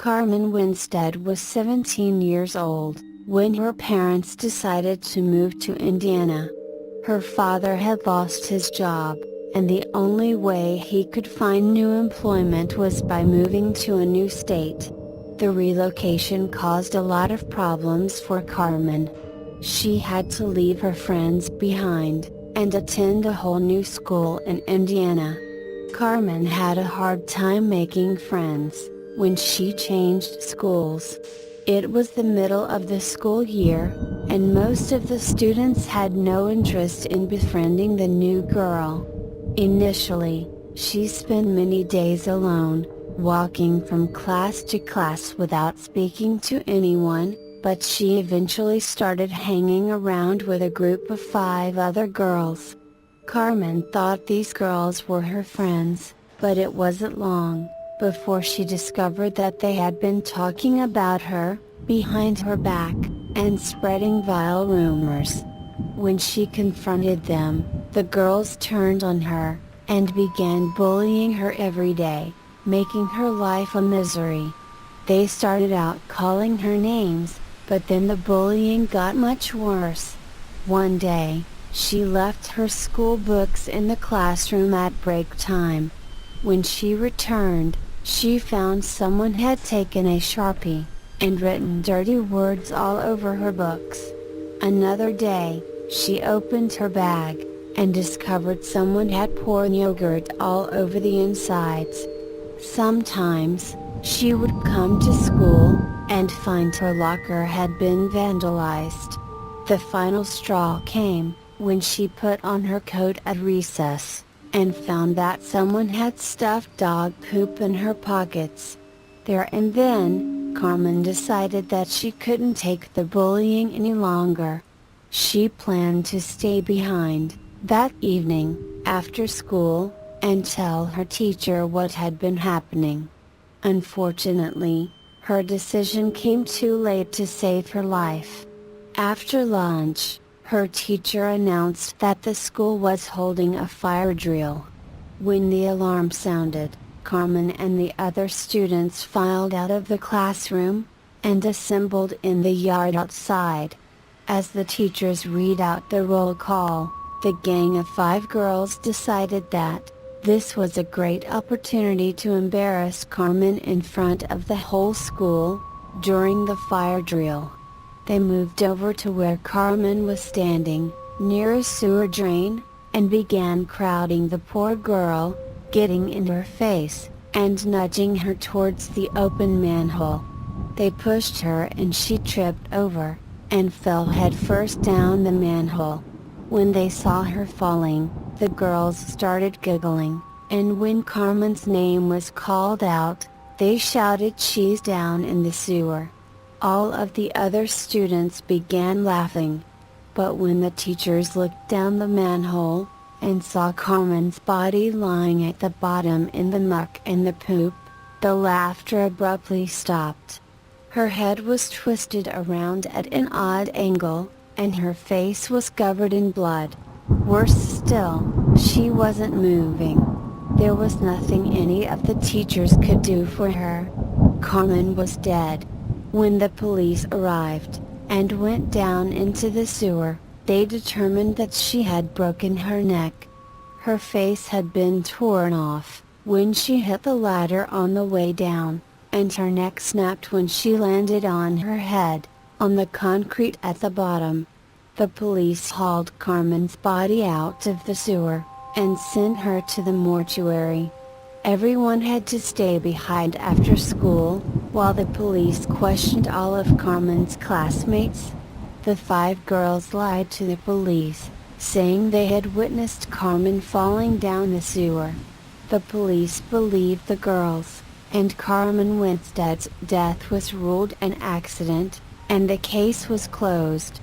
Carmen Winstead was 17 years old when her parents decided to move to Indiana. Her father had lost his job, and the only way he could find new employment was by moving to a new state. The relocation caused a lot of problems for Carmen. She had to leave her friends behind, and attend a whole new school in Indiana. Carmen had a hard time making friends when she changed schools. It was the middle of the school year, and most of the students had no interest in befriending the new girl. Initially, she spent many days alone, walking from class to class without speaking to anyone, but she eventually started hanging around with a group of 5 other girls. Carmen thought these girls were her friends, but it wasn't long before she discovered that they had been talking about her, behind her back, and spreading vile rumors. When she confronted them, the girls turned on her, and began bullying her every day, making her life a misery. They started out calling her names, but then the bullying got much worse. One day, she left her school books in the classroom at break time. When she returned, she found someone had taken a Sharpie and written dirty words all over her books. Another day, she opened her bag and discovered someone had poured yogurt all over the insides. Sometimes, she would come to school and find her locker had been vandalized. The final straw came when she put on her coat at recess and found that someone had stuffed dog poop in her pockets. There and then, Carmen decided that she couldn't take the bullying any longer. She planned to stay behind that evening, after school, and tell her teacher what had been happening. Unfortunately, her decision came too late to save her life. After lunch, her teacher announced that the school was holding a fire drill. When the alarm sounded, Carmen and the other students filed out of the classroom and assembled in the yard outside. As the teachers read out the roll call, the gang of 5 girls decided that this was a great opportunity to embarrass Carmen in front of the whole school during the fire drill. They moved over to where Carmen was standing, near a sewer drain, and began crowding the poor girl, getting in her face, and nudging her towards the open manhole. They pushed her and she tripped over, and fell headfirst down the manhole. When they saw her falling, the girls started giggling, and when Carmen's name was called out, they shouted she's down in the sewer. All of the other students began laughing. But when the teachers looked down the manhole, and saw Carmen's body lying at the bottom in the muck and the poop, the laughter abruptly stopped. Her head was twisted around at an odd angle, and her face was covered in blood. Worse still, she wasn't moving. There was nothing any of the teachers could do for her. Carmen was dead. When the police arrived, and went down into the sewer, they determined that she had broken her neck. Her face had been torn off when she hit the ladder on the way down, and her neck snapped when she landed on her head, on the concrete at the bottom. The police hauled Carmen's body out of the sewer, and sent her to the mortuary. Everyone had to stay behind after school, while the police questioned all of Carmen's classmates. The 5 girls lied to the police, saying they had witnessed Carmen falling down the sewer. The police believed the girls, and Carmen Winstead's death was ruled an accident, and the case was closed.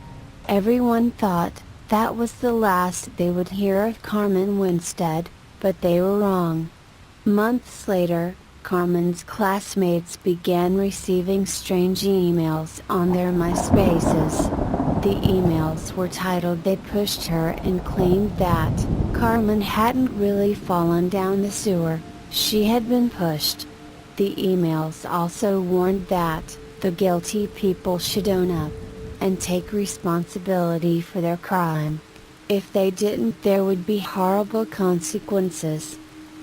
Everyone thought that was the last they would hear of Carmen Winstead, but they were wrong. Months later, Carmen's classmates began receiving strange emails on their MySpaces. The emails were titled "They Pushed Her" and claimed that Carmen hadn't really fallen down the sewer, she had been pushed. The emails also warned that the guilty people should own up and take responsibility for their crime. If they didn't, there would be horrible consequences.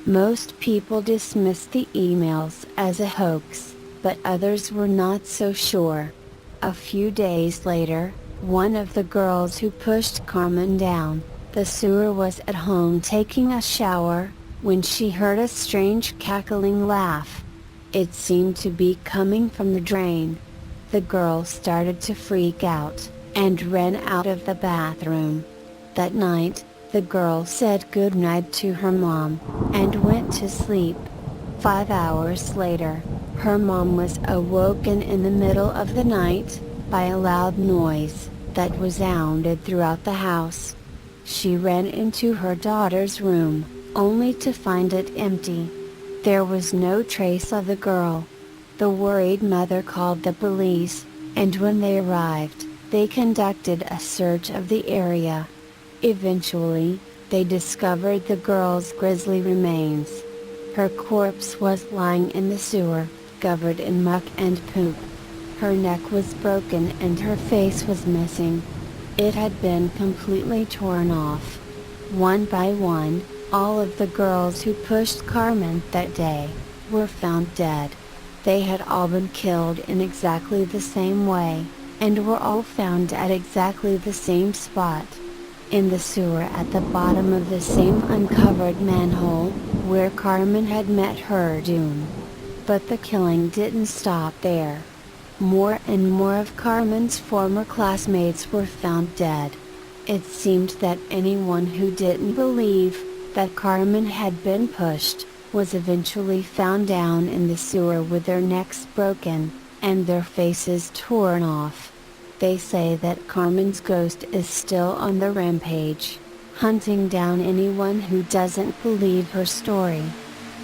Most people dismissed the emails as a hoax, but others were not so sure. A few days later, one of the girls who pushed Carmen down the sewer was at home taking a shower, when she heard a strange cackling laugh. It seemed to be coming from the drain. The girl started to freak out, and ran out of the bathroom. That night, the girl said goodnight to her mom, and went to sleep. 5 hours later, her mom was awoken in the middle of the night, by a loud noise, that resounded throughout the house. She ran into her daughter's room, only to find it empty. There was no trace of the girl. The worried mother called the police, and when they arrived, they conducted a search of the area. Eventually, they discovered the girl's grisly remains. Her corpse was lying in the sewer, covered in muck and poop. Her neck was broken and her face was missing. It had been completely torn off. One by one, all of the girls who pushed Carmen that day were found dead. They had all been killed in exactly the same way, and were all found at exactly the same spot. In the sewer at the bottom of the same uncovered manhole, where Carmen had met her doom. But the killing didn't stop there. More and more of Carmen's former classmates were found dead. It seemed that anyone who didn't believe that Carmen had been pushed, was eventually found down in the sewer with their necks broken, and their faces torn off. They say that Carmen's ghost is still on the rampage, hunting down anyone who doesn't believe her story.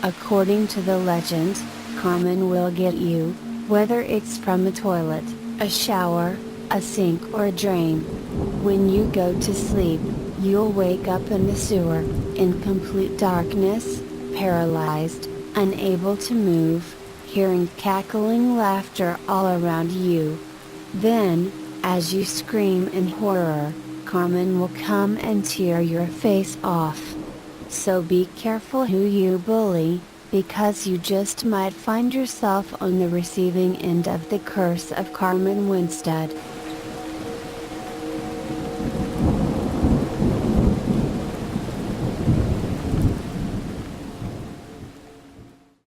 According to the legend, Carmen will get you, whether it's from a toilet, a shower, a sink or a drain. When you go to sleep, you'll wake up in the sewer, in complete darkness, paralyzed, unable to move, hearing cackling laughter all around you. Then, as you scream in horror, Carmen will come and tear your face off. So be careful who you bully, because you just might find yourself on the receiving end of the curse of Carmen Winstead.